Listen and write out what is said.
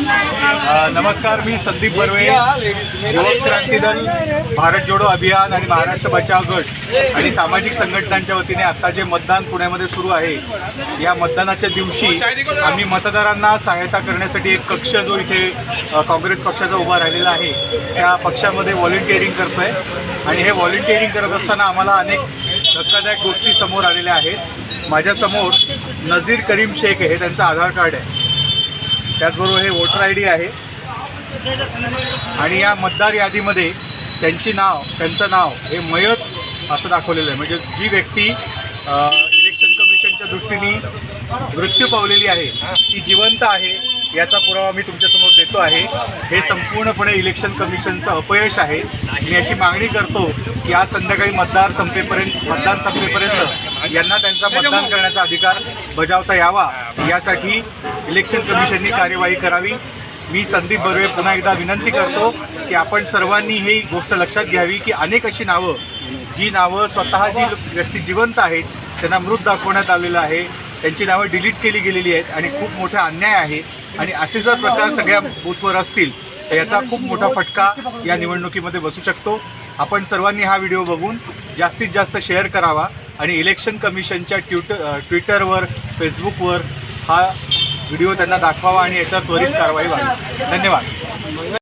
नमस्कार, मी संदीप बर्वे, युवक क्रांती दल, भारत जोडो अभियान आणि महाराष्ट्र बचाव गट आणि सामाजिक संघटनांच्या वतीने आता जे मतदान पुण्यामध्ये सुरू आहे, या मतदानाच्या दिवशी आम्ही मतदारांना सहायता करण्यासाठी एक कक्ष जो इथे काँग्रेस पक्षाचा उभा राहिलेला आहे, त्या पक्षामध्ये व्हॉलंटिअरिंग करतो आहे. आणि हे व्हॉलंटिअरिंग करत असताना आम्हाला अनेक धक्कादायक गोष्टी समोर आलेल्या आहेत. माझ्यासमोर नजीर करीम शेख हे त्यांचं आधार कार्ड आहे, त्याचबरोबर हे वोटर ID आहे. आणि या मतदार यादीमध्ये त्यांचं नाव हे मयत असं दाखवलेलं आहे. म्हणजे जी व्यक्ती इलेक्शन कमिशनच्या दृष्टीने मृत्यू पावलेली आहे ती जिवंत आहे, याचा पुरावा मी तुमच्यासमोर देतो आहे. हे संपूर्णपणे इलेक्शन कमिशनचं अपयश आहे. मी अशी मागणी करतो की आज संध्याकाळी मतदान संपेपर्यंत यांना त्यांचा मतदान करण्याचा अधिकार बजावता यावा, यासाठी इलेक्शन कमिशननी कार्यवाही करावी. मी संदीप बर्वे पुन्हा एकदा विनंती करतो की आपण सर्वांनी ही गोष्ट लक्षात घ्यावी की अनेक अशी नावं, जी नावं स्वतः जी व्यक्ती जिवंत आहेत त्यांना मृत दाखवण्यात आलेलं आहे, त्यांची नावं डिलीट केली गेलेली आहेत आणि खूप मोठा अन्याय आहे. आणि असे जर प्रकार सगळ्या बूथवर असतील तर याचा खूप मोठा फटका या निवडणुकीमध्ये बसू शकतो. आपण सर्वांनी हा व्हिडिओ बघून जास्तीत जास्त शेअर करावा आणि इलेक्शन कमिशनच्या ट्विटरवर, फेसबुकवर हा व्हिडिओ त्यांना दाखवावा आणि याच्यावर त्वरित कारवाई व्हावी. धन्यवाद.